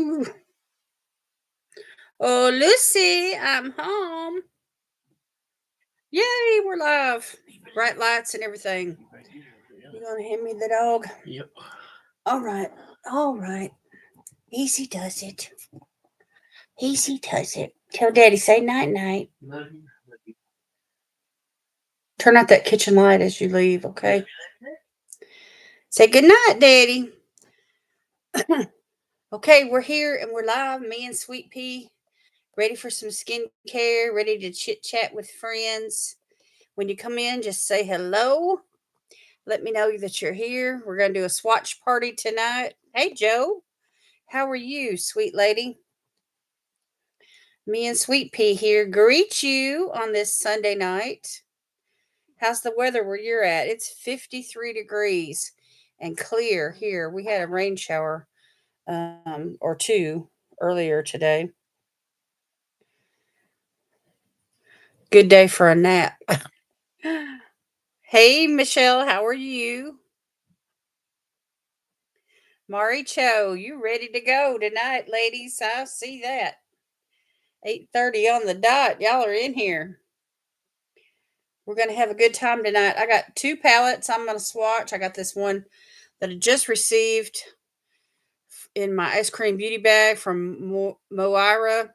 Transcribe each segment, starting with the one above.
Hello. Oh, Lucy, I'm home. Yay, we're live. Bright lights and everything. You gonna hand me the dog? Yep. All right. All right. Easy does it. Easy does it. Tell Daddy, say night night. Turn out that kitchen light as you leave, okay? Say good night, Daddy. Okay, we're here and we're live. Me and Sweet Pea, ready for some skincare, ready to chit chat with friends. When you come in, just say hello. Let me know that you're here. We're going to do a swatch party tonight. Hey, Joe. How are you, sweet lady? Me and Sweet Pea here greet you on this Sunday night. How's the weather where you're at? It's 53 degrees and clear here. We had a rain shower or two earlier today. Good day for a nap. Hey, Michelle. How are you? Mari Cho, you ready to go tonight, ladies? I see that. 8:30 on the dot. Y'all are in here. We're going to have a good time tonight. I got two palettes I'm going to swatch. I got this one that I just received in my ice cream beauty bag from Moira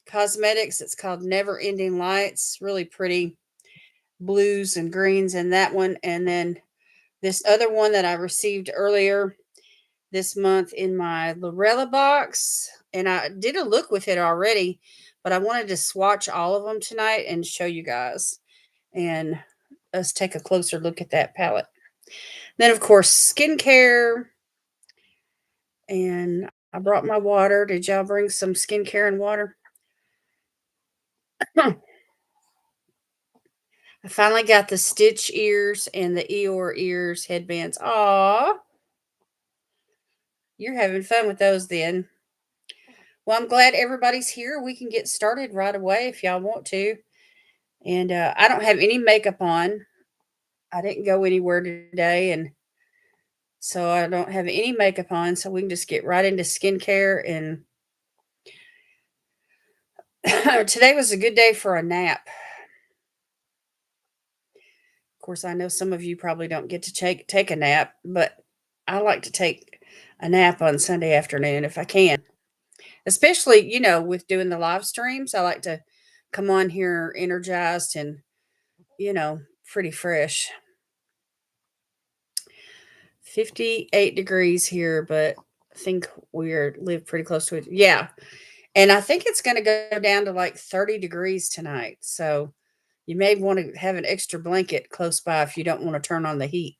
Cosmetics. It's called Never Ending Lights. Really pretty blues and greens in that one. And then this other one that I received earlier this month in my Lurella box. And I did a look with it already, but I wanted to swatch all of them tonight and show you guys and us take a closer look at that palette. Then, of course, skincare. And I brought my water. Did y'all bring some skincare and water? I finally got the Stitch ears and the Eeyore ears headbands. Aw, you're having fun with those then. Well, I'm glad everybody's here. We can get started right away if y'all want to. And I don't have any makeup on. I didn't go anywhere today, and so I don't have any makeup on. So we can just get right into skincare. And today was a good day for a nap. Of course, I know some of you probably don't get to take a nap, but I like to take a nap on Sunday afternoon if I can. Especially, with doing the live streams, I like to come on here energized and, pretty fresh. 58 degrees here, but I think we're live pretty close to it. Yeah. And I think it's going to go down to like 30 degrees tonight. So you may want to have an extra blanket close by if you don't want to turn on the heat.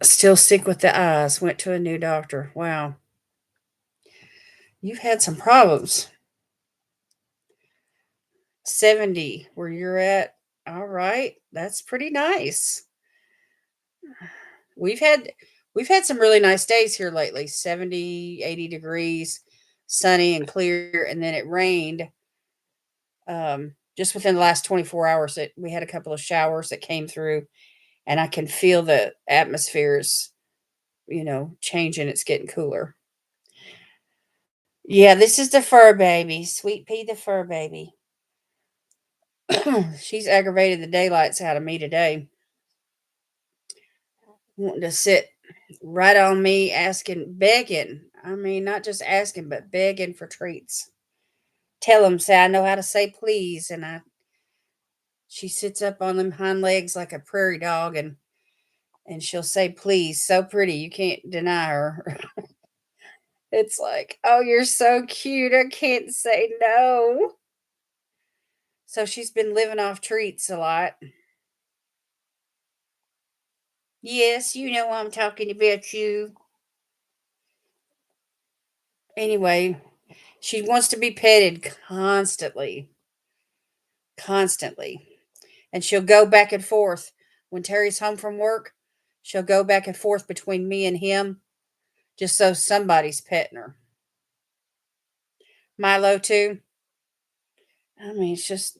Still sick with the eyes. Went to a new doctor. Wow. You've had some problems. 70 where you're at. All right. That's pretty nice. We've had we've had some really nice days here lately. 70, 80 degrees, sunny and clear, and then it rained just within the last 24 hours. That we had a couple of showers that came through, and I can feel the atmospheres, changing. It's getting cooler. Yeah, this is the fur baby, Sweet Pea the fur baby. She's aggravated the daylights out of me today, wanting to sit right on me, asking, begging. I mean, not just asking, but begging for treats. Tell him, say I know how to say please, and she sits up on them hind legs like a prairie dog, and she'll say please. So pretty, you can't deny her. It's like, oh, you're so cute. I can't say no. So she's been living off treats a lot. Yes, you know I'm talking about you. Anyway, she wants to be petted constantly, constantly. And she'll go back and forth. When Terry's home from work, she'll go back and forth between me and him just so somebody's petting her. Milo, too. I mean, it's just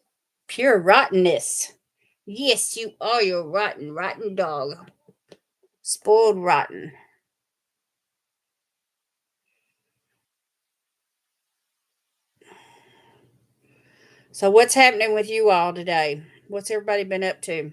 pure rottenness. Yes, you are. You're rotten, rotten dog. Spoiled rotten. So, what's happening with you all today? What's everybody been up to?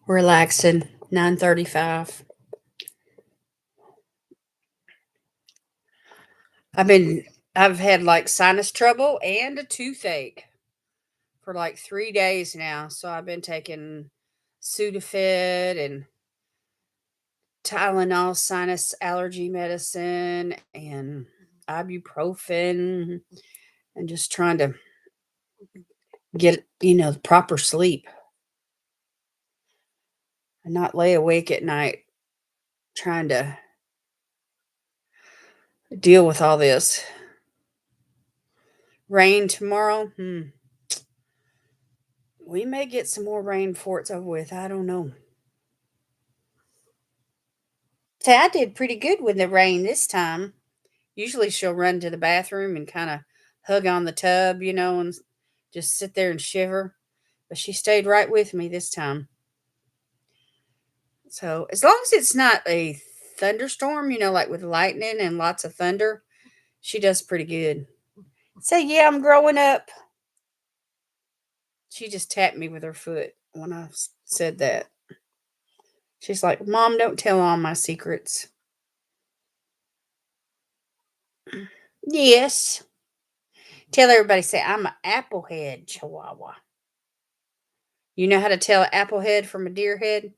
Relaxing. 9:35. I've been I've had like sinus trouble and a toothache for like 3 days now. So I've been taking Sudafed and Tylenol sinus allergy medicine and ibuprofen and just trying to get, the proper sleep and not lay awake at night trying to deal with all this. Rain tomorrow? We may get some more rain before it's over with. I don't know. Say, I did pretty good with the rain this time. Usually she'll run to the bathroom and kind of hug on the tub, and just sit there and shiver. But she stayed right with me this time. So as long as it's not a thunderstorm, like with lightning and lots of thunder, she does pretty good. Say, yeah, I'm growing up. She just tapped me with her foot when I said that. She's like, Mom, don't tell all my secrets. Yes. Tell everybody, say, I'm an applehead chihuahua. You know how to tell an applehead from a deer head?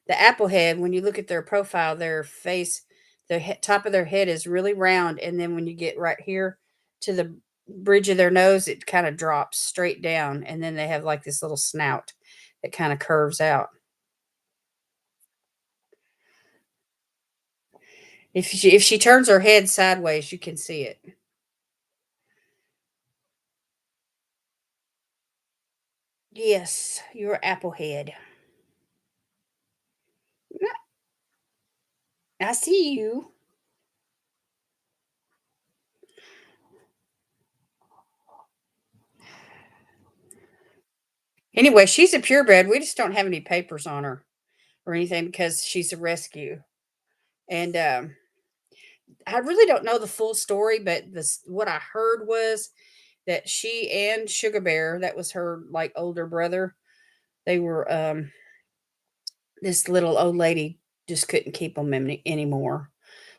The applehead, when you look at their profile, their face, top of their head is really round. And then when you get right here to the bridge of their nose, it kind of drops straight down. And then they have like this little snout that kind of curves out. If she turns her head sideways, you can see it. Yes, you're applehead. I see you. Anyway, she's a purebred. We just don't have any papers on her or anything because she's a rescue. And I really don't know the full story, but what I heard was that she and Sugar Bear, that was her like older brother, they were this little old lady just couldn't keep them anymore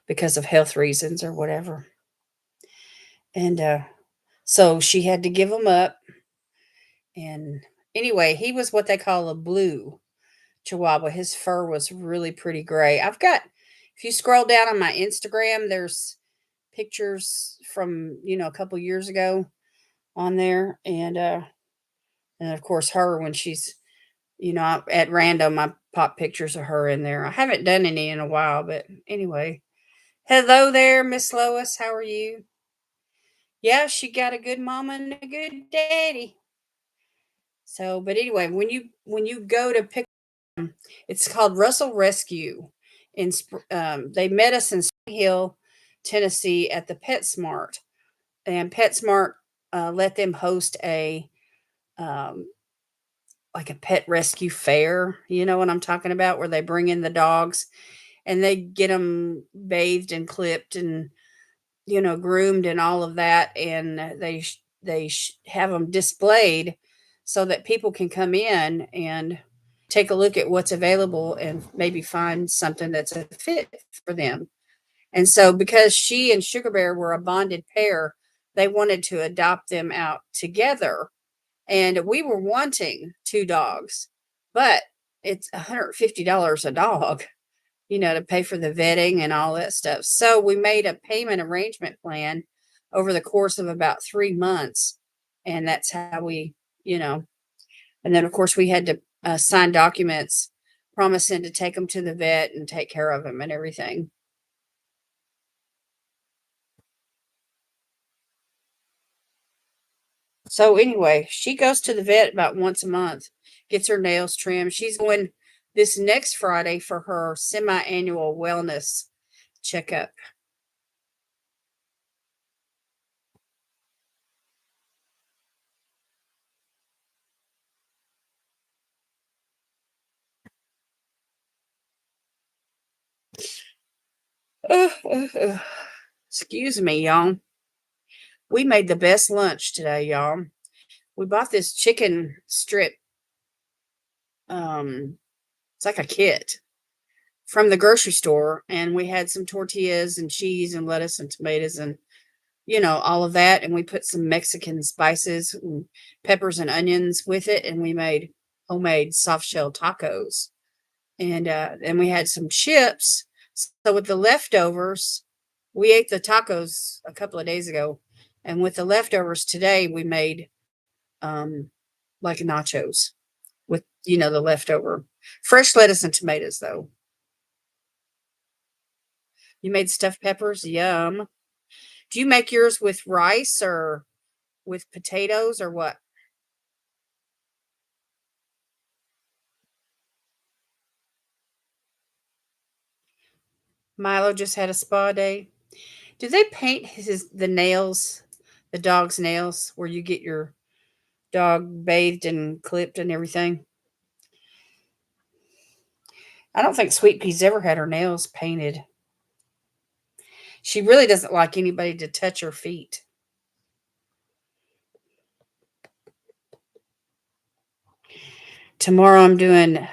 because of health reasons or whatever. And so she had to give them up. And anyway, he was what they call a blue Chihuahua. His fur was really pretty gray. If you scroll down on my Instagram, there's pictures from, a couple years ago on there. And of course, her when she's, at random, I pop pictures of her in there. I haven't done any in a while, but anyway. Hello there, Miss Lois. How are you? Yeah, she got a good mama and a good daddy. So, but anyway, when you go to pick it's called Russell Rescue. They met us in Spring Hill, Tennessee, at the PetSmart, and PetSmart let them host um, like a pet rescue fair. You know what I'm talking about, where they bring in the dogs and they get them bathed and clipped and groomed and all of that, and have them displayed so that people can come in and take a look at what's available and maybe find something that's a fit for them. And so, because she and Sugar Bear were a bonded pair, they wanted to adopt them out together. And we were wanting two dogs, but it's $150 a dog, to pay for the vetting and all that stuff. So we made a payment arrangement plan over the course of about 3 months. And that's how you know, and then of course we had to sign documents promising to take them to the vet and take care of them and everything. So anyway, she goes to the vet about once a month, gets her nails trimmed. She's going this next Friday for her semi-annual wellness checkup. Ugh, ugh, ugh. Excuse me, y'all. We made the best lunch today, y'all. We bought this chicken strip. It's like a kit from the grocery store, and we had some tortillas and cheese and lettuce and tomatoes and all of that. And we put some Mexican spices and peppers and onions with it, and we made homemade soft shell tacos. And we had some chips. So with the leftovers, we ate the tacos a couple of days ago, and with the leftovers today, we made um like nachos with the leftover fresh lettuce and tomatoes. Though you made stuffed peppers, yum. Do you make yours with rice or with potatoes or what? Milo just had a spa day. Do they paint the nails, the dog's nails, where you get your dog bathed and clipped and everything? I don't think Sweet Pea's ever had her nails painted. She really doesn't like anybody to touch her feet. Tomorrow I'm doing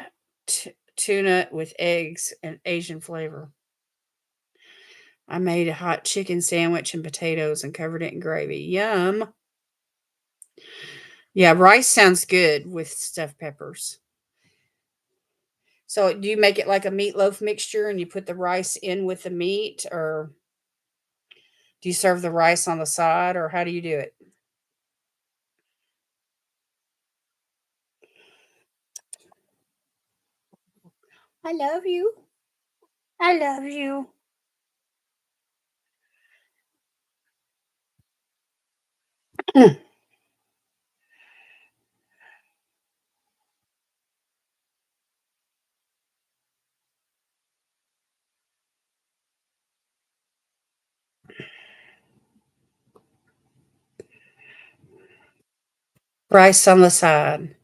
tuna with eggs and Asian flavor. I made a hot chicken sandwich and potatoes and covered it in gravy. Yum. Yeah, rice sounds good with stuffed peppers. So do you make it like a meatloaf mixture and you put the rice in with the meat, or do you serve the rice on the side, or how do you do it? I love you. I love you. Rice on the side.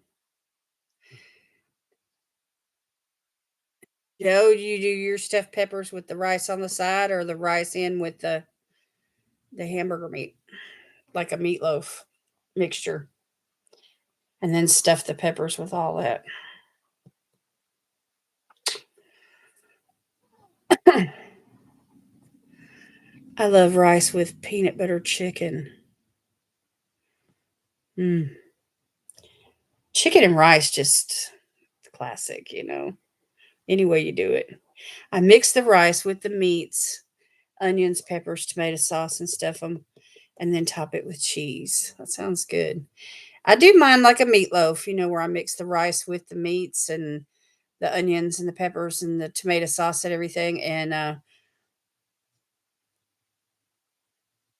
Joe, do you do your stuffed peppers with the rice on the side or the rice in with the hamburger meat, like a meatloaf mixture, and then stuff the peppers with all that? I love rice with peanut butter chicken. Mm. Chicken and rice, just classic, any way you do it. I mix the rice with the meats, onions, peppers, tomato sauce, and stuff them, and then top it with cheese. That sounds good. I do mine like a meatloaf, where I mix the rice with the meats and the onions and the peppers and the tomato sauce and everything, and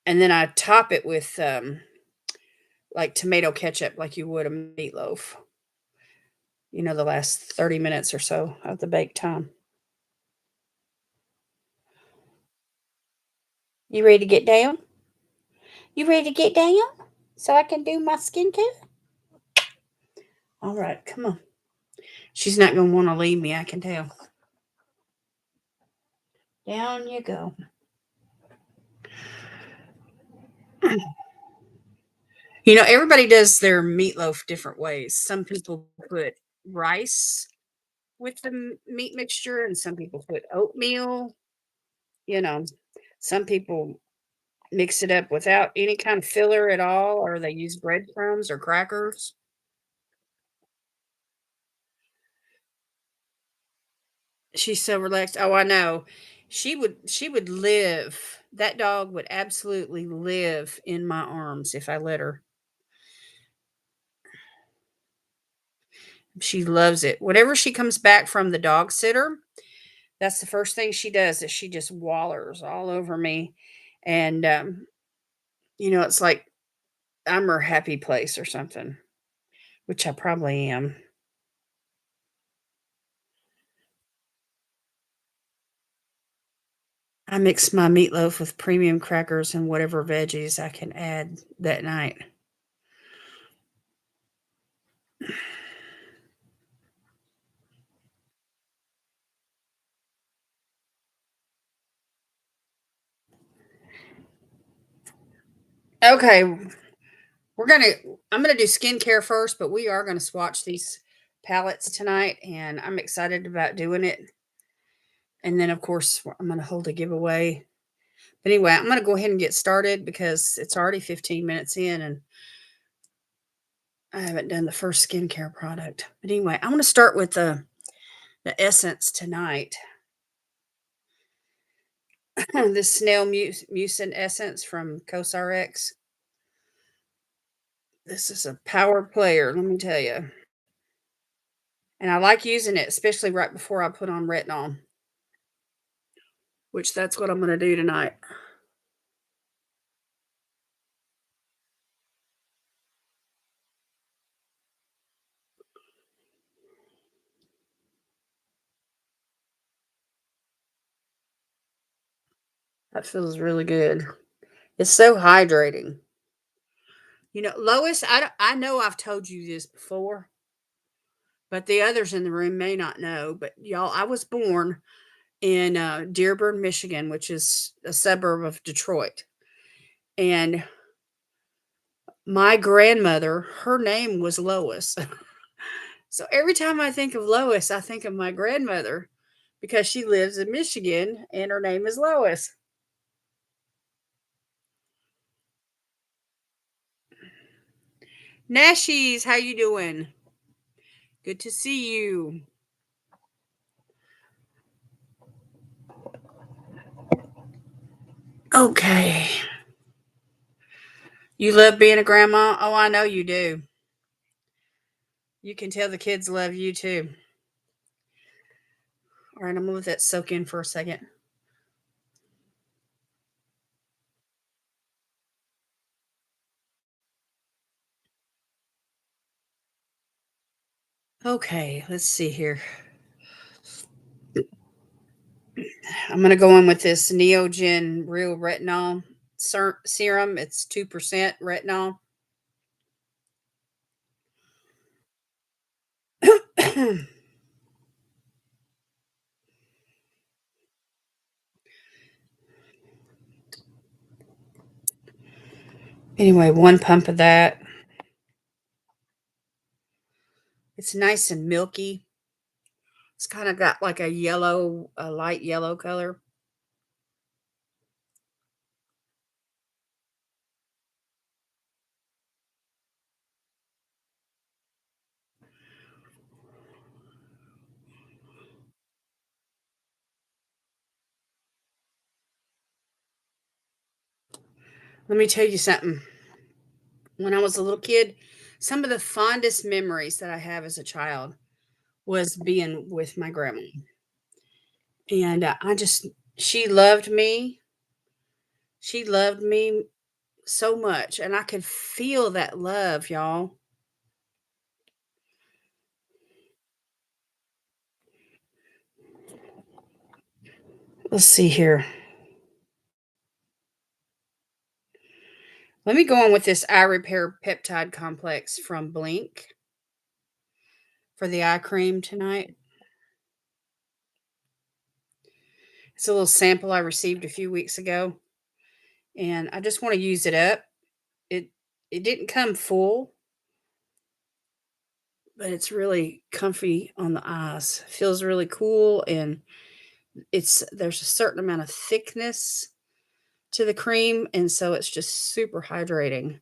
then I top it with like tomato ketchup, like you would a meatloaf. The last 30 minutes or so of the bake time. You ready to get down? You ready to get down so I can do my skincare? All right, come on. She's not going to want to leave me, I can tell. Down you go. Everybody does their meatloaf different ways. Some people put rice with the meat mixture, and some people put oatmeal. You know, some people mix it up without any kind of filler at all, or they use breadcrumbs or crackers. She's so relaxed. Oh, I know. She would live. That dog would absolutely live in my arms if I let her. She loves it. Whenever she comes back from the dog sitter, that's the first thing she does is she just wallers all over me. And it's like I'm her happy place or something, which I probably am. I mix my meatloaf with premium crackers and whatever veggies I can add that night. Okay, we're gonna I'm gonna do skincare first, but we are gonna swatch these palettes tonight, and I'm excited about doing it. And then, of course, I'm gonna hold a giveaway. But anyway, I'm gonna go ahead and get started because it's already 15 minutes in, and I haven't done the first skincare product. But anyway, I'm gonna start with the essence tonight. This snail mucin essence from CosRX. This is a power player, let me tell you. And I like using it, especially right before I put on retinol, which that's what I'm going to do tonight. That feels really good. It's so hydrating. You know, Lois, I know I've told you this before, but the others in the room may not know. But y'all, I was born in Dearborn, Michigan, which is a suburb of Detroit. And my grandmother, her name was Lois. So every time I think of Lois, I think of my grandmother because she lives in Michigan and her name is Lois. Nashies, how you doing? Good to see you. Okay. You love being a grandma? Oh, I know you do. You can tell the kids love you too. All right, I'm gonna let that soak in for a second. Okay, let's see here. I'm gonna go in with this Neogen Real Retinol serum. It's 2% retinol. Anyway, one pump of that. It's nice and milky. It's kind of got like a light yellow color. Let me tell you something. When I was a little kid, some of the fondest memories that I have as a child was being with my grandma. And she loved me. She loved me so much. And I could feel that love, y'all. Let's see here. Let me go on with this eye repair peptide complex from Blink for the eye cream tonight. It's a little sample I received a few weeks ago, and I just want to use it up. It it didn't come full, but it's really comfy on the eyes. Feels really cool, and there's a certain amount of thickness to the cream, and so it's just super hydrating.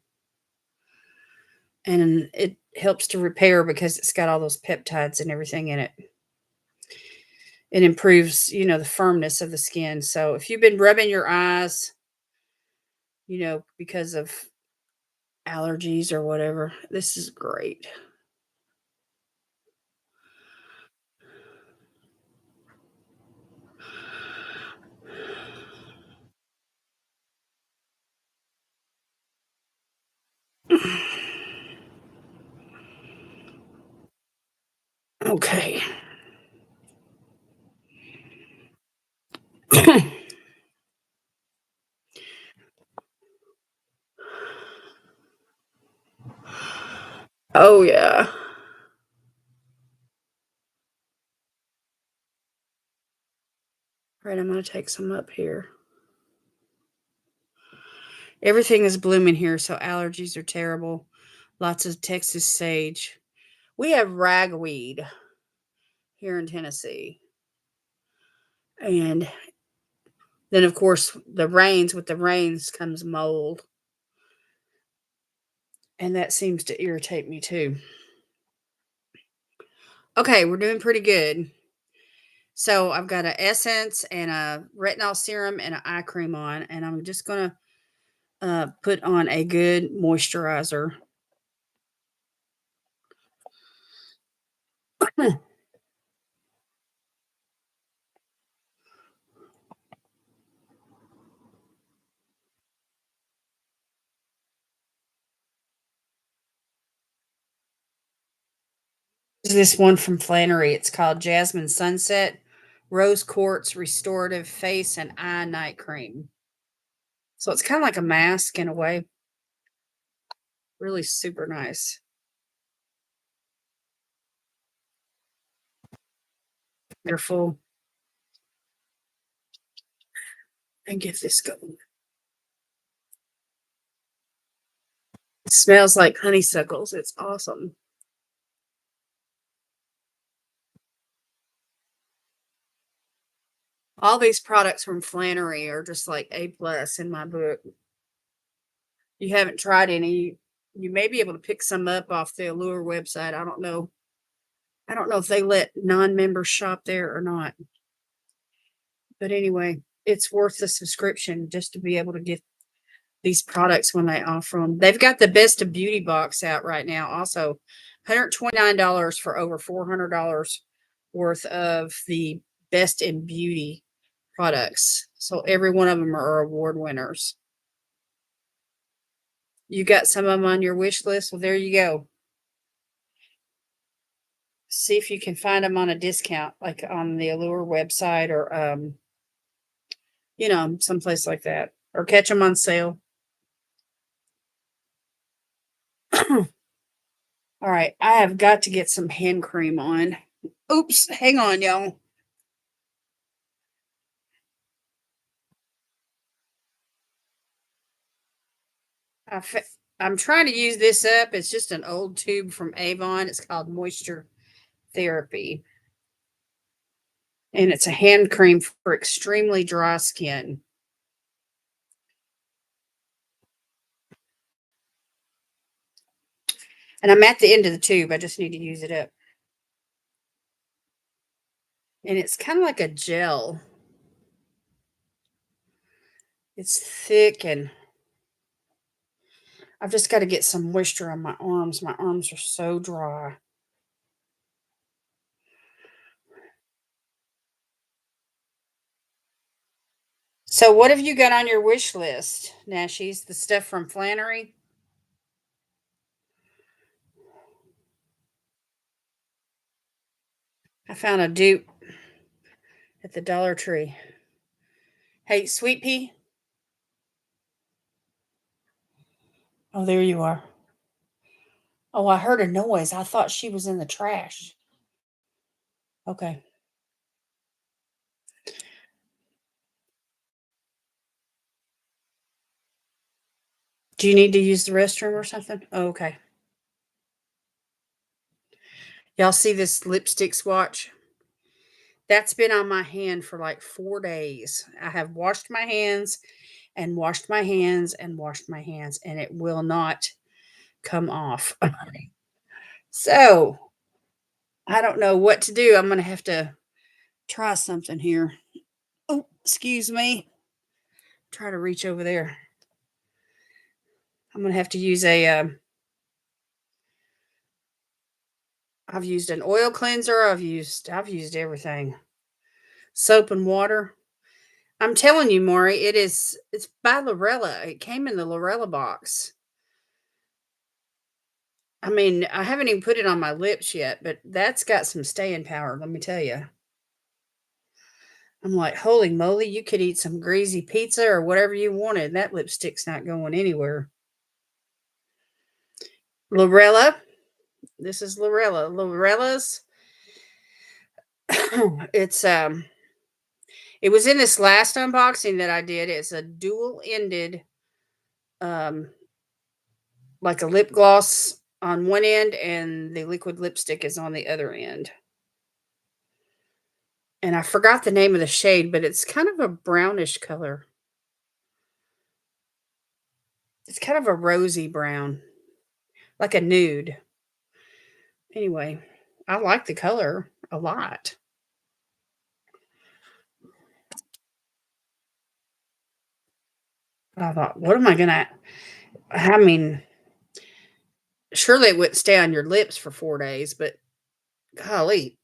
And it helps to repair because it's got all those peptides and everything in it. It improves, the firmness of the skin. So if you've been rubbing your eyes, because of allergies or whatever, this is great. Okay. Oh, yeah. All right, I'm going to take some up here. Everything is blooming here, so allergies are terrible. Lots of Texas sage. We have ragweed here in Tennessee. And then, of course, with the rains comes mold. And that seems to irritate me too. Okay, we're doing pretty good. So I've got an essence and a retinol serum and an eye cream on, and I'm just going to put on a good moisturizer. This one from Flannery. It's called Jasmine Sunset Rose Quartz Restorative Face and Eye Night Cream. So it's kind of like a mask in a way. Really super nice. Wonderful. And get this going. It smells like honeysuckles. It's awesome. All these products from Flannery are just like A plus in my book. You haven't tried any, you may be able to pick some up off the Allure website. I don't know. I don't know if they let non-members shop there or not. But anyway, it's worth the subscription just to be able to get these products when they offer them. They've got the Best of Beauty box out right now. Also, $129 for over $400 worth of the Best in Beauty products. So every one of them are award winners. You got some of them on your wish list? Well, there you go. See if you can find them on a discount, like on the Allure website or, someplace like that, or catch them on sale. All right, I have got to get some hand cream on. Oops, hang on, y'all. I fa- I'm trying to use this up. It's just an old tube from Avon. It's called Moisture Therapy. And it's a hand cream for extremely dry skin. And I'm at the end of the tube. I just need to use it up. And it's kind of like a gel. It's thick, and I've just got to get some moisture on my arms. My arms are so dry. So, what have you got on your wish list, Nashies? The stuff from Flannery? I found a dupe at the Dollar Tree. Hey, Sweet Pea. Oh, there you are. Oh, I heard a noise. I thought she was in the trash. Okay. Do you need to use the restroom or something? Oh, okay. Y'all see this lipstick swatch? That's been on my hand for like 4 days. I have washed my hands and washed my hands and washed my hands, and it will not come off. So I don't know what to do. I'm going to have to try something here. Oh, excuse me. Try to reach over there. I'm going to have to use I've used an oil cleanser. I've used everything. Soap and water. I'm telling you, Maury, it's by Lorella. It came in the Lorella box. I mean, I haven't even put it on my lips yet, but that's got some staying power, let me tell you. I'm like, holy moly, you could eat some greasy pizza or whatever you wanted. That lipstick's not going anywhere. Lorella. This is Lorella. Lorella's. it's it was in this last unboxing that I did. It's a dual ended um like a lip gloss on one end and the liquid lipstick is on the other end. And I forgot the name of the shade, but it's kind of a brownish color. It's kind of a rosy brown, like a nude. Anyway, I like the color a lot. I thought, what am I gonna I mean, surely it wouldn't stay on your lips for 4 days, but golly.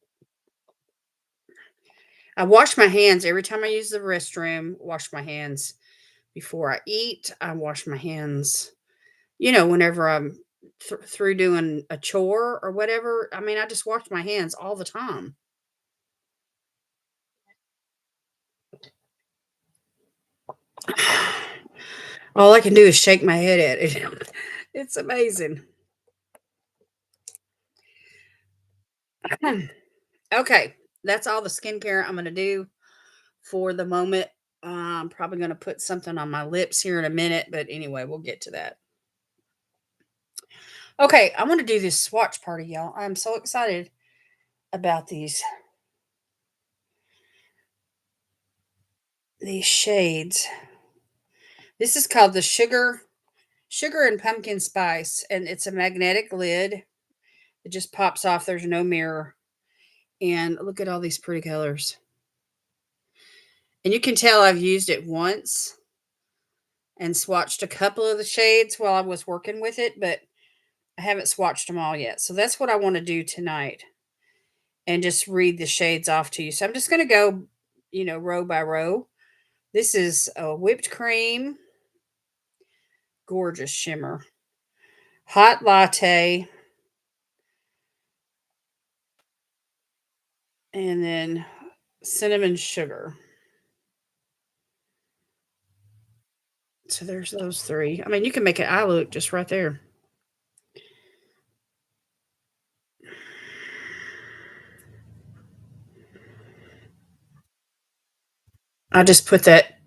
I wash my hands every time I use the restroom, wash my hands before I eat. I wash my hands, whenever I'm through doing a chore or whatever. I mean, I just wash my hands all the time. All I can do is shake my head at it. It's amazing. Okay, that's all the skincare I'm going to do for the moment. I'm probably going to put something on my lips here in a minute, but anyway, we'll get to that. Okay, I want to do this swatch party, y'all. I'm so excited about these shades. This is called the sugar and pumpkin spice, and it's a magnetic lid. It just pops off. There's no mirror. And look at all these pretty colors. And you can tell I've used it once and swatched a couple of the shades while I was working with it, but I haven't swatched them all yet. So that's what I want to do tonight and just read the shades off to you. So I'm just going to go, row by row. This is a whipped cream, gorgeous shimmer, hot latte, and then cinnamon sugar. So there's those three. I mean, you can make an eye look just right there. I just put that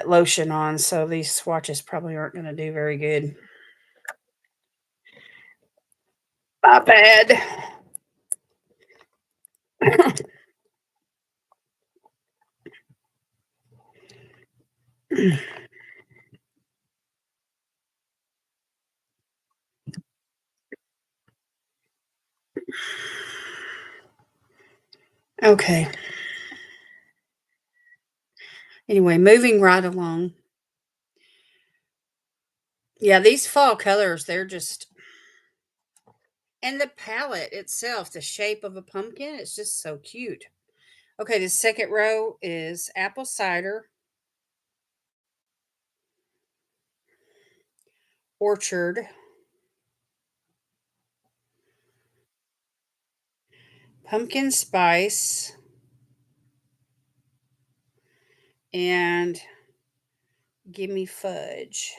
lotion on, so these swatches probably aren't going to do very good. My bad. Okay. Anyway, moving right along. Yeah, these fall colors, they're just, and the palette itself, the shape of a pumpkin, it's just so cute. Okay, the second row is apple cider, orchard, pumpkin spice, and gimme fudge,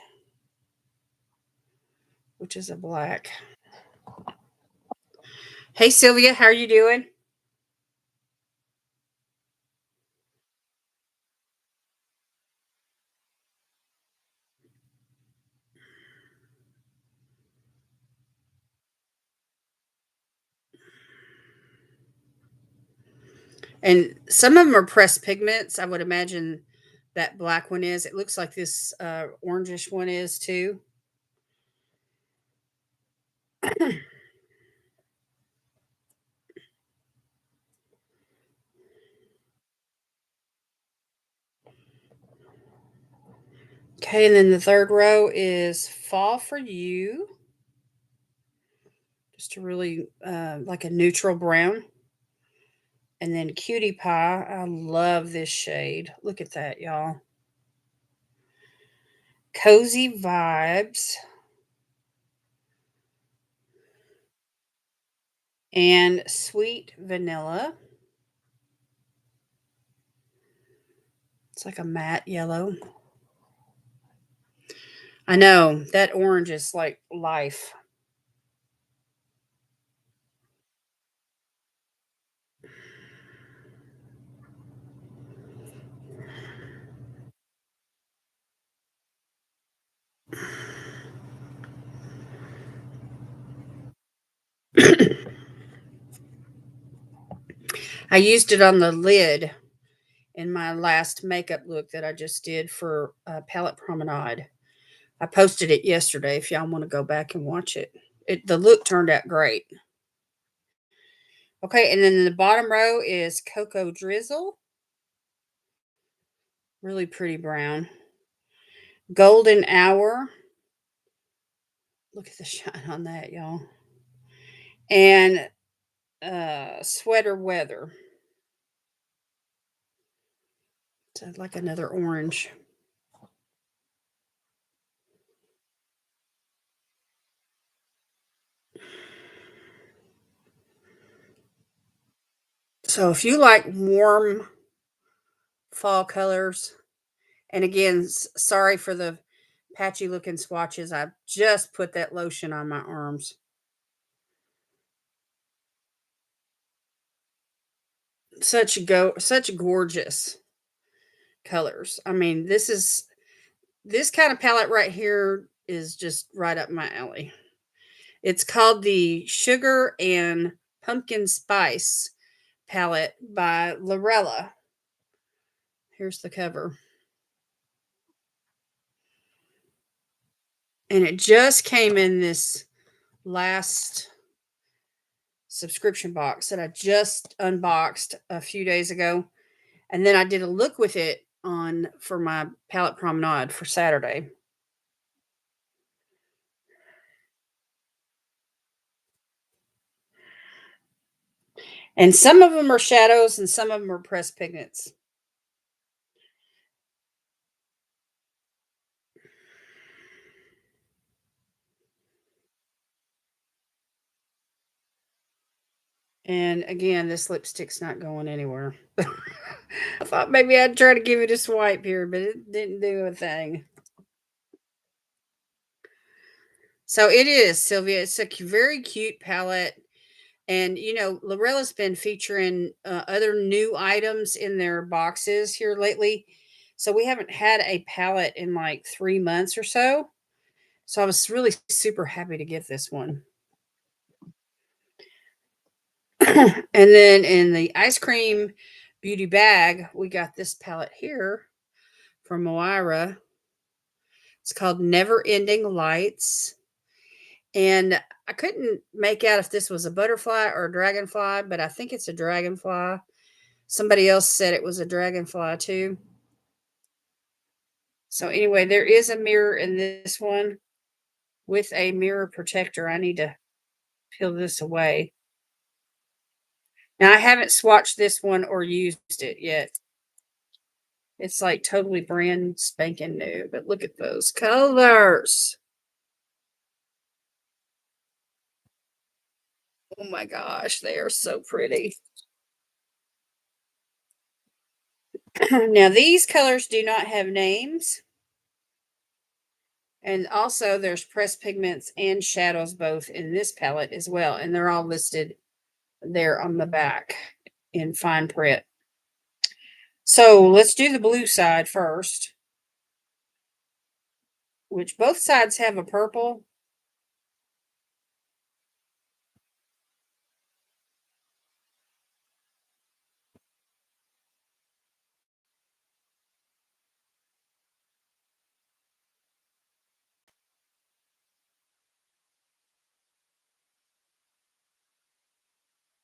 which is a black. Hey Sylvia, how are you doing? And some of them are pressed pigments. I would imagine that black one is. It looks like this orangish one is too. Okay, and then the third row is fall for you. Just a really like a neutral brown. And then cutie pie. I love this shade. Look at that, y'all. Cozy vibes. and sweet vanilla. It's like a matte yellow. I know that orange is like life. I used it on the lid in my last makeup look that I just did for Palette Promenade. I posted it yesterday if y'all want to go back and watch it. The look turned out great. Okay, and then the bottom row is Cocoa Drizzle. Really pretty brown. Golden Hour. Look at the shine on that, y'all. And Sweater Weather. So like another orange. So if you like warm fall colors, and again, sorry for the patchy looking swatches. I just put that lotion on my arms. Such gorgeous colors. I mean, this kind of palette right here is just right up my alley. It's called the Sugar and Pumpkin Spice palette by Lorella. Here's the cover. And it just came in this last subscription box that I just unboxed a few days ago. And then I did a look with it on for my palette promenade for Saturday. And some of them are shadows and some of them are pressed pigments. And again, this lipstick's not going anywhere. I thought maybe I'd try to give it a swipe here, but it didn't do a thing. So it is, Sylvia. It's a very cute palette. And, you know, Lorella's been featuring other new items in their boxes here lately. So we haven't had a palette in like 3 months or so. So I was really super happy to get this one. And then in the ice cream beauty bag, we got this palette here from Moira. It's called Never Ending Lights. And I couldn't make out if this was a butterfly or a dragonfly, but I think it's a dragonfly. Somebody else said it was a dragonfly too. So anyway, there is a mirror in this one with a mirror protector. I need to peel this away. Now I haven't swatched this one or used it yet. It's like totally brand spanking new, but look at those colors. Oh my gosh, they are so pretty. Now these colors do not have names. And also there's pressed pigments and shadows both in this palette as well. And they're all listed there on the back in fine print. So let's do the blue side first, which both sides have a purple.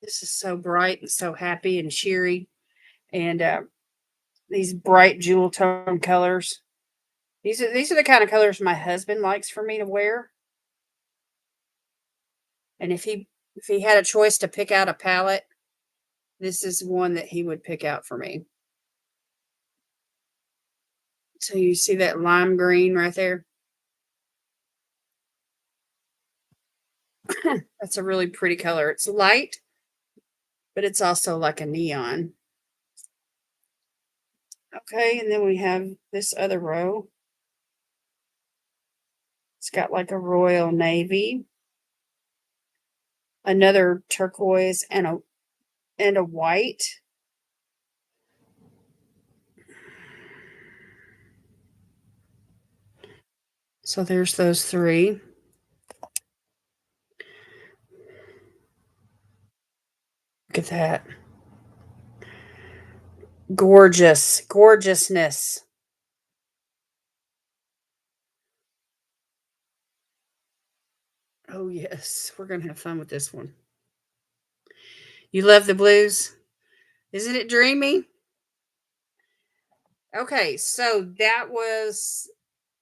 This is so bright and so happy and cheery. And these bright jewel tone colors. These are the kind of colors my husband likes for me to wear. And if he had a choice to pick out a palette, this is one that he would pick out for me. So you see that lime green right there? That's a really pretty color. It's light but it's also like a neon. Okay, and then we have this other row. It's got like a royal navy, another turquoise, and a white. So there's those three. Look at that. Gorgeous, gorgeousness. Oh, yes. We're going to have fun with this one. You love the blues? Isn't it dreamy? Okay, so that was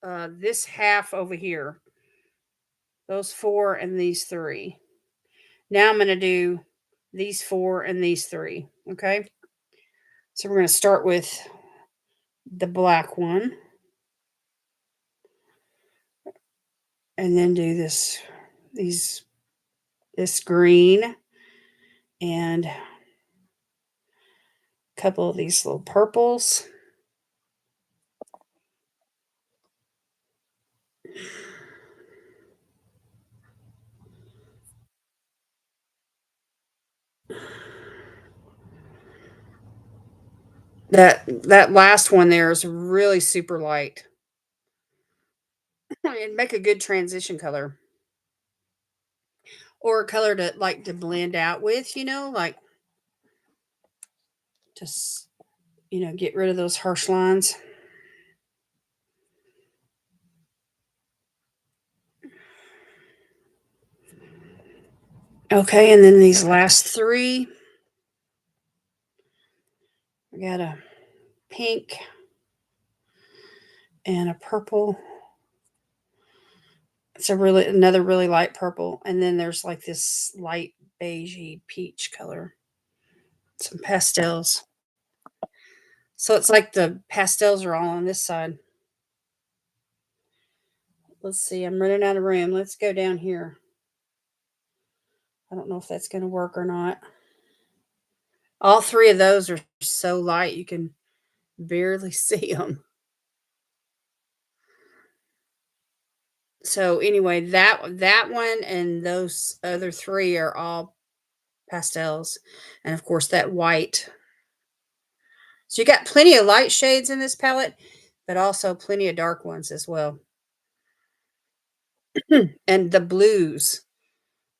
this half over here. Those four and these three. Now I'm going to do these four and these three. Okay. So we're going to start with the black one and then do this green and a couple of these little purples. That last one there is really super light. It'd make a good transition color. Or a color to like to blend out with, like just get rid of those harsh lines. Okay, and then these last three, we got a pink and a purple. It's another really light purple, and then there's like this light beigey peach color. Some pastels. So it's like the pastels are all on this side. Let's see, I'm running out of room. Let's go down here. I don't know if that's going to work or not. All three of those are so light you can barely see them. So anyway, that one and those other three are all pastels, and of course that white. So you got plenty of light shades in this palette, but also plenty of dark ones as well. And the blues.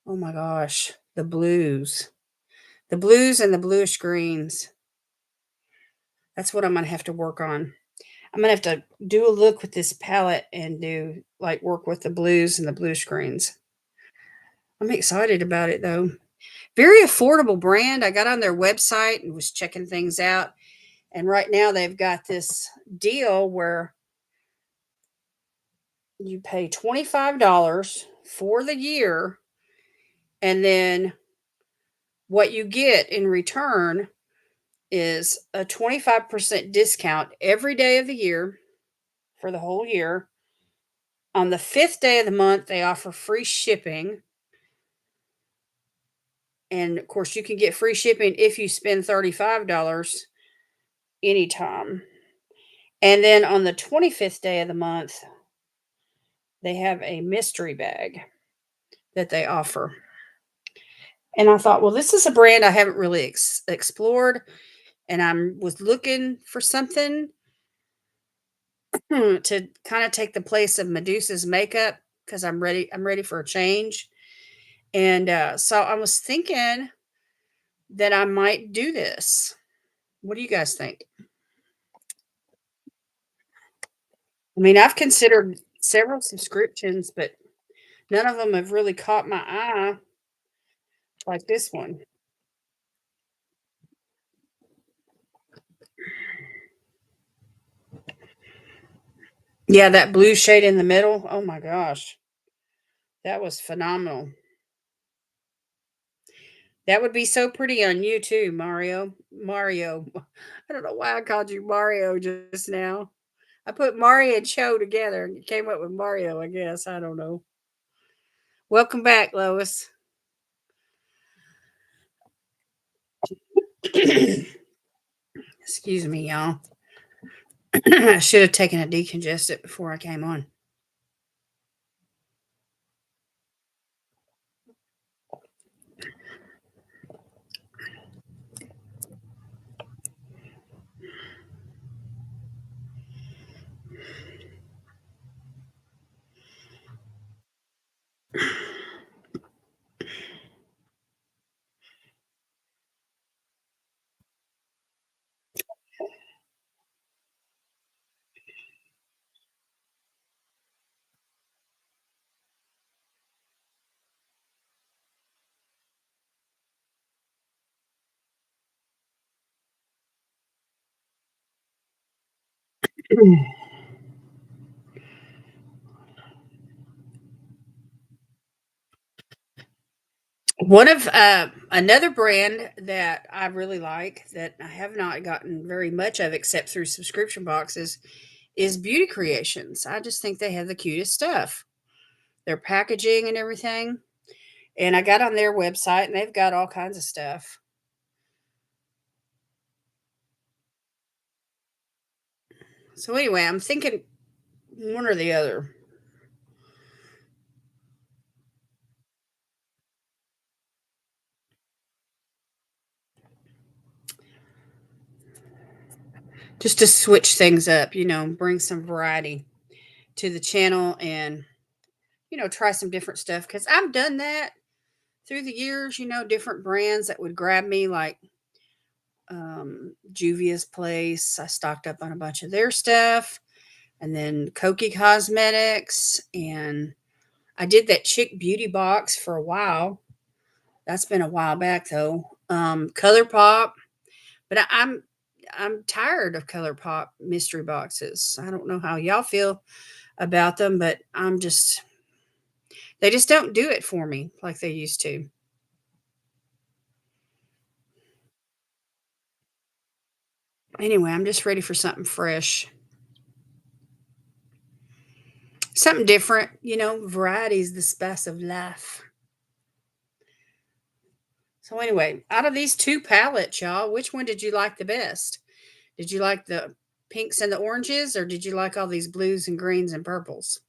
Oh my gosh, the blues. The blues and the bluish greens. That's what I'm going to have to work on. I'm going to have to do a look with this palette and do like work with the blues and the bluish greens. I'm excited about it though. Very affordable brand. I got on their website and was checking things out. And right now they've got this deal where you pay $25 for the year, and then what you get in return is a 25% discount every day of the year for the whole year. On the 5th day of the month, they offer free shipping. And of course, you can get free shipping if you spend $35 anytime. And then on the 25th day of the month, they have a mystery bag that they offer. And I thought, well, this is a brand I haven't really explored, and I was looking for something to kind of take the place of Medusa's makeup because I'm ready. I'm ready for a change, and so I was thinking that I might do this. What do you guys think? I mean, I've considered several subscriptions, but none of them have really caught my eye like this one. Yeah, that blue shade in the middle. Oh my gosh. That was phenomenal. That would be so pretty on you too, Mario. Mario. I don't know why I called you Mario just now. I put Mario and Cho together and came up with Mario, I guess. I don't know. Welcome back, Lois. Excuse me, y'all. I should have taken a decongestant before I came on. One of another brand that I really like that I have not gotten very much of except through subscription boxes is Beauty Creations. I just think they have the cutest stuff. Their packaging and everything. And I got on their website and they've got all kinds of stuff. So anyway, I'm thinking one or the other. Just to switch things up, bring some variety to the channel and try some different stuff cuz I've done that through the years, different brands that would grab me like Juvia's Place. I stocked up on a bunch of their stuff, and then Koki Cosmetics, and I did that Chick Beauty box for a while. That's been a while back though. Color Pop, but I'm tired of Color Pop mystery boxes. I don't know how y'all feel about them, but they just don't do it for me like they used to. Anyway, I'm just ready for something fresh. Something different, variety is the spice of life. So anyway, out of these two palettes, y'all, which one did you like the best? Did you like the pinks and the oranges, or did you like all these blues and greens and purples?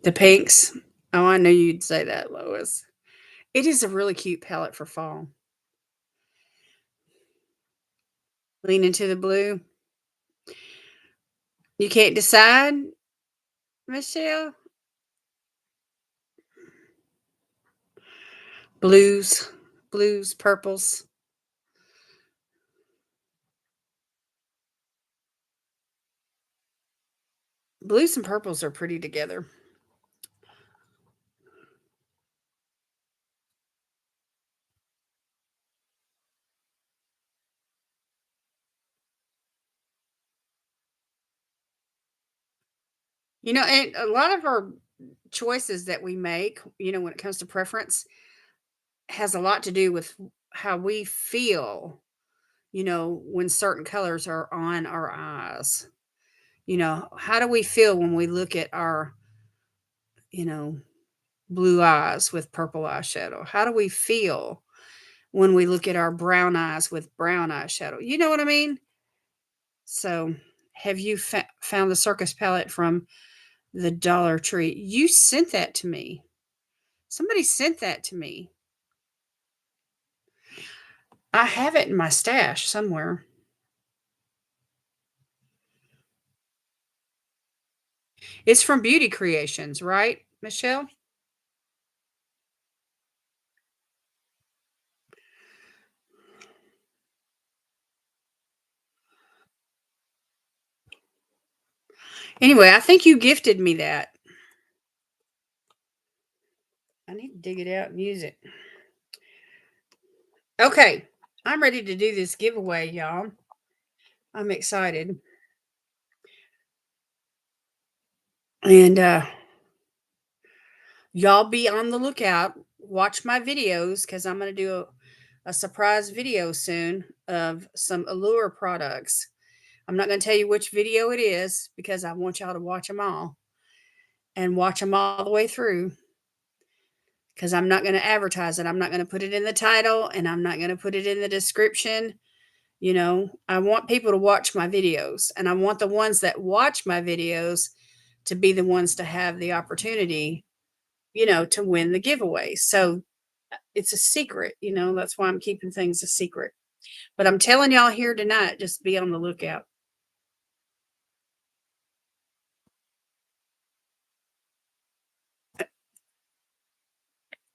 The pinks. Oh, I knew you'd say that, Lois. It is a really cute palette for fall. Lean into the blue. You can't decide, Michelle? Blues, blues, purples. Blues and purples are pretty together. And a lot of our choices that we make, when it comes to preference, has a lot to do with how we feel, when certain colors are on our eyes. How do we feel when we look at our, you know, blue eyes with purple eyeshadow? How do we feel when we look at our brown eyes with brown eyeshadow? You know what I mean? So, have you found the circus palette from the Dollar Tree? You sent that to me. Somebody sent that to me. I have it in my stash somewhere. It's from Beauty Creations, right, Michelle? Anyway, I think you gifted me that. I need to dig it out and use it. Okay, I'm ready to do this giveaway, y'all. I'm excited. And y'all be on the lookout. Watch my videos because I'm going to do a surprise video soon of some Allure products. I'm not going to tell you which video it is because I want y'all to watch them all and watch them all the way through because I'm not going to advertise it. I'm not going to put it in the title and I'm not going to put it in the description. You know, I want people to watch my videos and I want the ones that watch my videos to be the ones to have the opportunity, you know, to win the giveaway. So it's a secret, you know, that's why I'm keeping things a secret. But I'm telling y'all here tonight, just be on the lookout.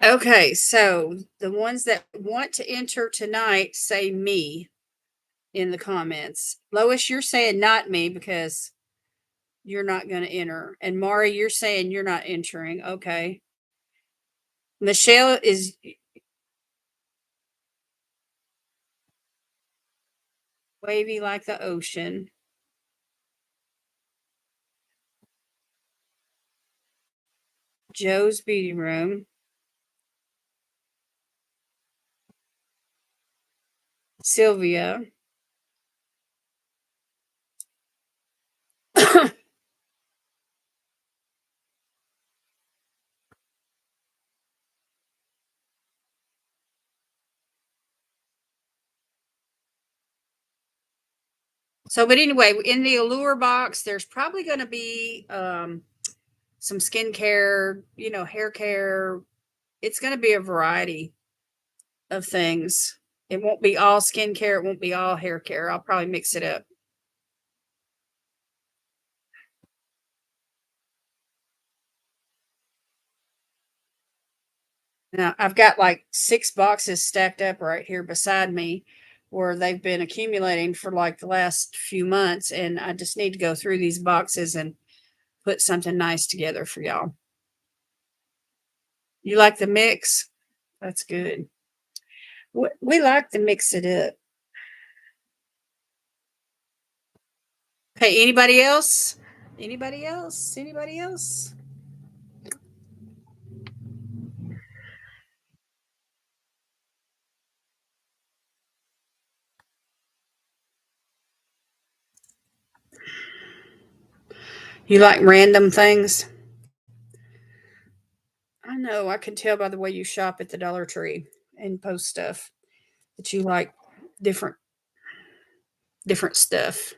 Okay, so the ones that want to enter tonight say me in the comments. Lois, you're saying not me because you're not going to enter. And Mari, you're saying you're not entering. Okay. Michelle is wavy like the ocean. Joe's Beauty Room. Sylvia. So, but anyway, in the Allure box, there's probably going to be some skincare, you know, hair care. It's going to be a variety of things. It won't be all skincare. It won't be all hair care. I'll probably mix it up. Now, I've got like 6 boxes stacked up right here beside me where they've been accumulating for like the last few months. And I just need to go through these boxes and put something nice together for y'all. You like the mix? That's good. We like to mix it up. Okay, anybody else? Anybody else? Anybody else? You like random things? I know, I can tell by the way you shop at the Dollar Tree and post stuff that you like different different stuff.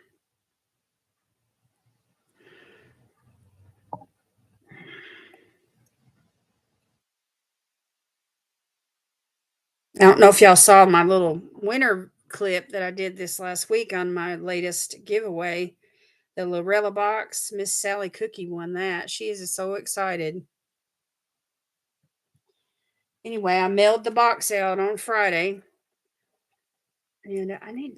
I don't know if y'all saw my little winter clip that I did this last week on my latest giveaway, the Lorella box. Miss Sally Cookie won that. She is so excited. Anyway, I mailed the box out on Friday. And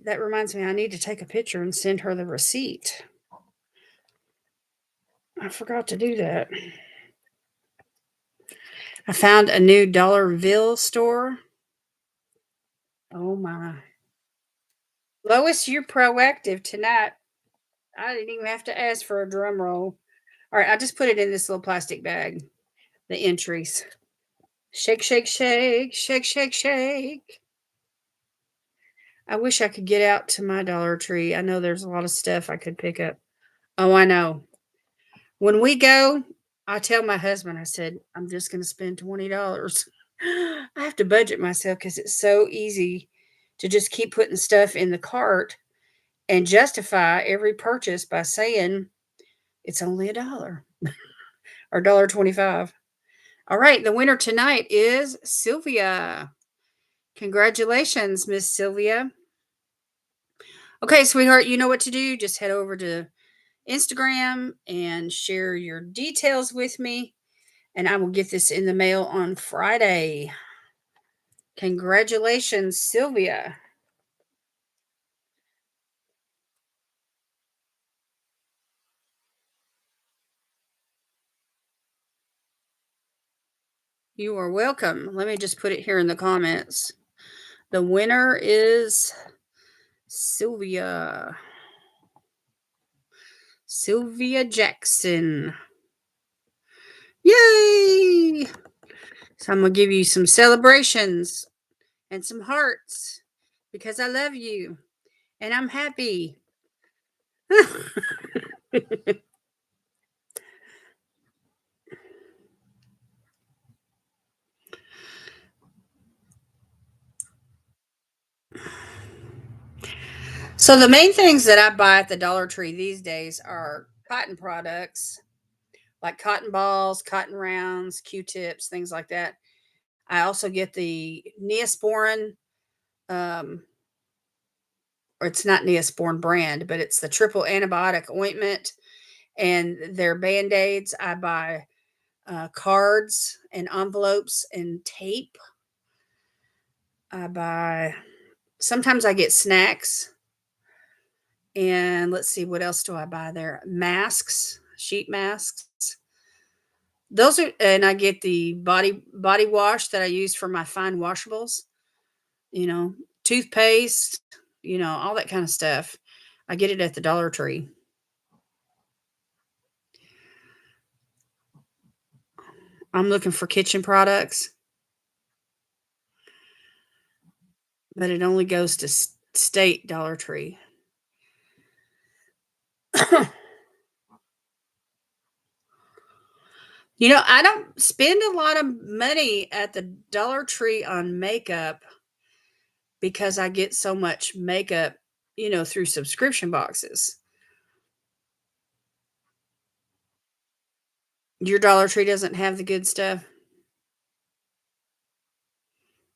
that reminds me, I need to take a picture and send her the receipt. I forgot to do that. I found a new Dollarville store. Oh my. Lois, you're proactive tonight. I didn't even have to ask for a drum roll. All right, I just put it in this little plastic bag. The entries. Shake, shake, shake, shake, shake, shake. I wish I could get out to my Dollar Tree. I know there's a lot of stuff I could pick up. Oh, I know. When we go, I tell my husband, I said, I'm just going to spend $20. I have to budget myself because it's so easy to just keep putting stuff in the cart and justify every purchase by saying it's only $1 or $1.25. All right, the winner tonight is Sylvia. Congratulations, Miss Sylvia. Okay, sweetheart, you know what to do. Just head over to Instagram and share your details with me, and I will get this in the mail on Friday. Congratulations, Sylvia. You are welcome. Let me just put it here in the comments. The winner is Sylvia. Sylvia Jackson. Yay! So I'm going to give you some celebrations and some hearts because I love you and I'm happy. So the main things that I buy at the Dollar Tree these days are cotton products like cotton balls, cotton rounds, Q-tips, things like that. I also get the Neosporin, um, or it's not Neosporin brand, but it's the triple antibiotic ointment and their band-aids. I buy cards and envelopes and tape. I buy, sometimes I get snacks. And let's see, what else do I buy there? Masks, sheet masks. Those are, and I get the body wash that I use for my fine washables, you know, toothpaste, all that kind of stuff. I get it at the Dollar Tree. I'm looking for kitchen products, but it only goes to state Dollar Tree. I don't spend a lot of money at the Dollar Tree on makeup because I get so much makeup, through subscription boxes. Your Dollar Tree doesn't have the good stuff?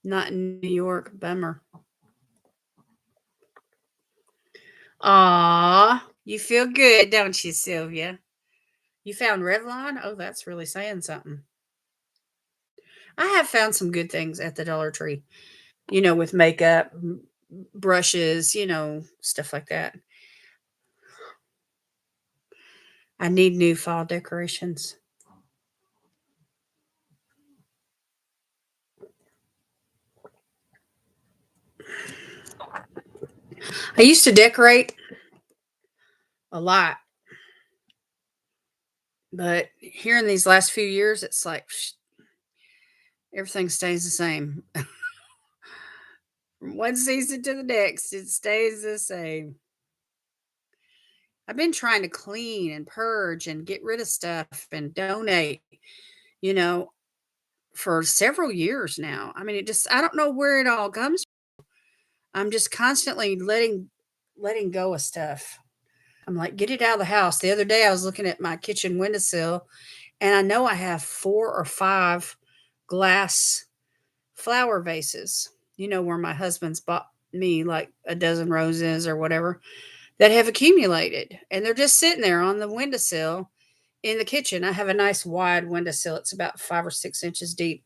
Not in New York. Bummer. Aw, you feel good, don't you, Sylvia? You found Revlon? Oh, that's really saying something. I have found some good things at the Dollar Tree, with makeup, brushes, stuff like that. I need new fall decorations. I used to decorate a lot, but here in these last few years, it's like everything stays the same. From one season to the next, it stays the same. I've been trying to clean and purge and get rid of stuff and donate, you know, for several years now. I mean, I don't know where it all comes from. I'm just constantly letting go of stuff. I'm like, get it out of the house. The other day I was looking at my kitchen windowsill and I know I have 4 or 5 glass flower vases, where my husband's bought me like a dozen roses or whatever that have accumulated. And they're just sitting there on the windowsill in the kitchen. I have a nice wide windowsill. It's about 5 or 6 inches deep.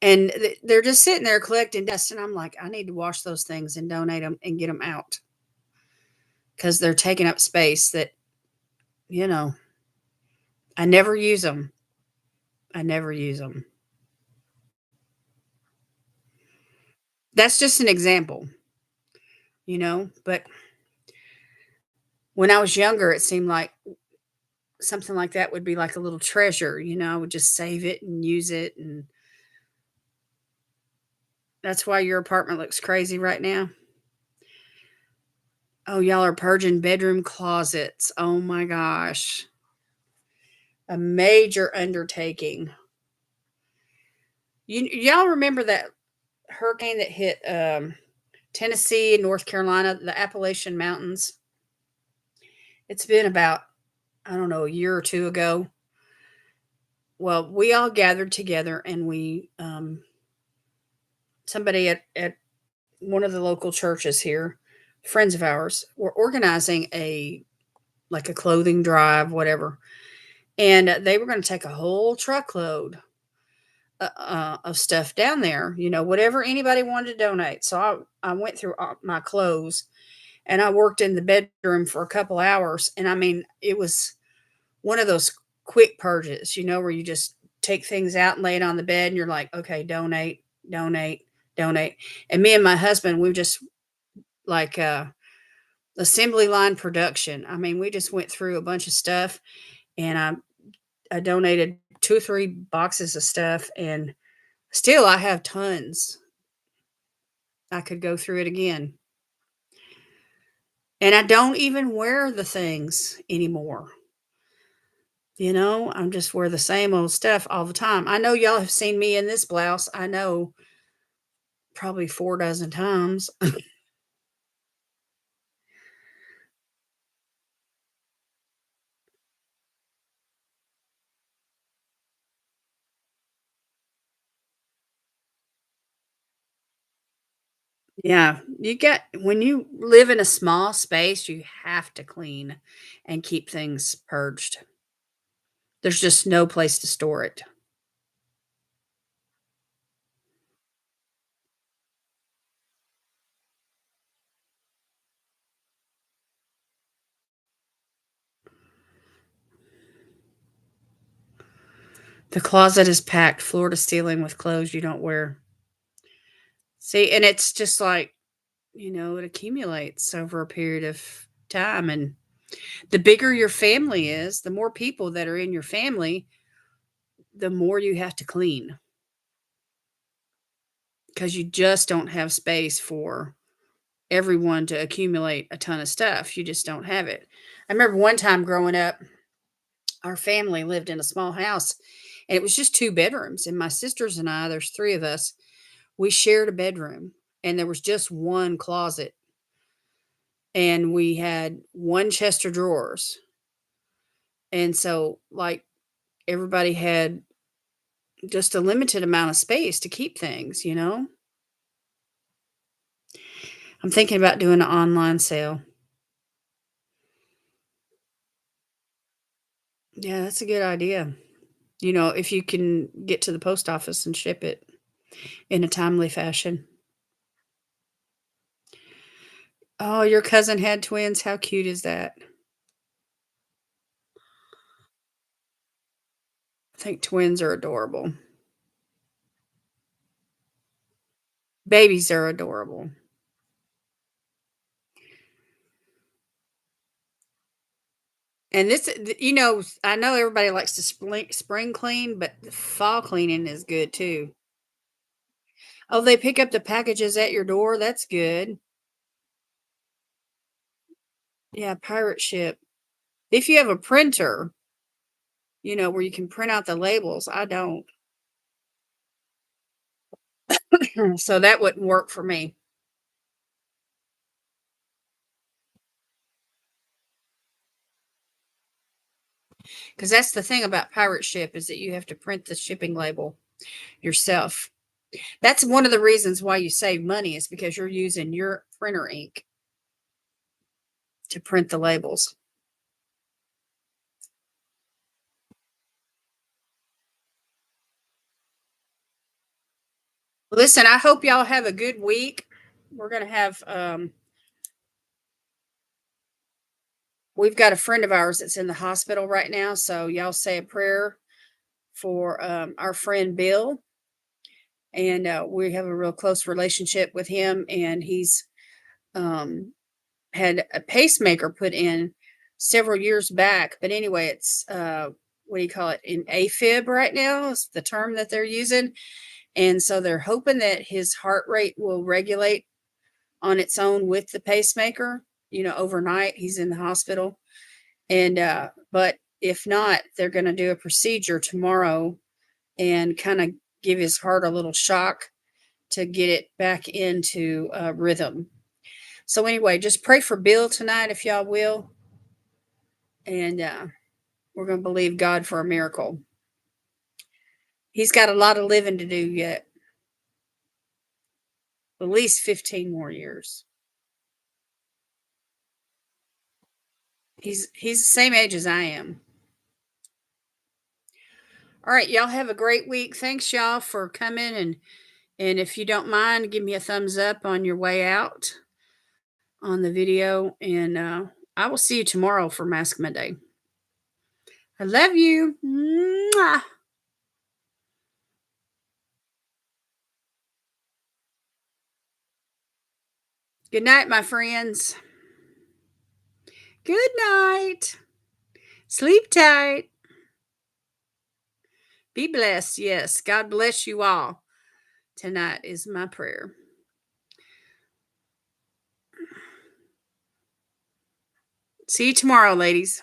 And they're just sitting there collecting dust. And I'm like, I need to wash those things and donate them and get them out because they're taking up space that, you know, I never use them. I never use them. That's just an example, but when I was younger, it seemed like something like that would be like a little treasure, I would just save it and use it. And that's why your apartment looks crazy right now. Oh, y'all are purging bedroom closets. Oh my gosh. A major undertaking. Y'all remember that hurricane that hit Tennessee and North Carolina, the Appalachian Mountains? It's been about, I don't know, a year or two ago. Well, we all gathered together and somebody at one of the local churches here, friends of ours, were organizing like a clothing drive, whatever. And they were going to take a whole truckload of stuff down there, whatever anybody wanted to donate. So I went through all my clothes and I worked in the bedroom for a couple hours. And I mean, it was one of those quick purges, where you just take things out and lay it on the bed and you're like, okay, donate, donate, donate. And me and my husband, we just like assembly line production. I mean, we just went through a bunch of stuff and I donated 2 or 3 boxes of stuff and still I have tons. I could go through it again. And I don't even wear the things anymore. I'm just wear the same old stuff all the time. I know y'all have seen me in this blouse. I know probably 4 dozen times. Yeah, you get when you live in a small space, you have to clean and keep things purged. There's just no place to store it. The closet is packed floor to ceiling with clothes you don't wear. See, and it's just like, it accumulates over a period of time. And the bigger your family is, the more people that are in your family, the more you have to clean because you just don't have space for everyone to accumulate a ton of stuff. You just don't have it. I remember one time growing up, our family lived in a small house and it was just 2 bedrooms. And my sisters and I, there's 3 of us, we shared a bedroom and there was just one closet and we had one chest of drawers. And so, like, everybody had just a limited amount of space to keep things. I'm thinking about doing an online sale. Yeah, that's a good idea. If you can get to the post office and ship it in a timely fashion. Oh, your cousin had twins. How cute is that? I think twins are adorable. Babies are adorable. And I know everybody likes to spring clean, but the fall cleaning is good too. Oh, they pick up the packages at your door. That's good. Yeah, pirate ship. If you have a printer, where you can print out the labels, I don't. So that wouldn't work for me. Because that's the thing about pirate ship is that you have to print the shipping label yourself. That's one of the reasons why you save money is because you're using your printer ink to print the labels. Listen, I hope y'all have a good week. We're going to have we've got a friend of ours that's in the hospital right now, so y'all say a prayer for our friend Bill. And we have a real close relationship with him, and he's um, had a pacemaker put in several years back. But anyway, it's what do you call it? In AFib right now is the term that they're using. And so they're hoping that his heart rate will regulate on its own with the pacemaker, overnight. He's in the hospital. And, but if not, they're going to do a procedure tomorrow and kind of give his heart a little shock to get it back into rhythm. So, anyway, just pray for Bill tonight if y'all will. And we're going to believe God for a miracle. He's got a lot of living to do yet, at least 15 more years. He's the same age as I am. All right, y'all have a great week. Thanks y'all for coming and if you don't mind, give me a thumbs up on your way out on the video and I will see you tomorrow for Mask Monday. I love you. Mwah. Good night, my friends. Good night. Sleep tight. Be blessed. Yes. God bless you all. Tonight is my prayer. See you tomorrow, ladies.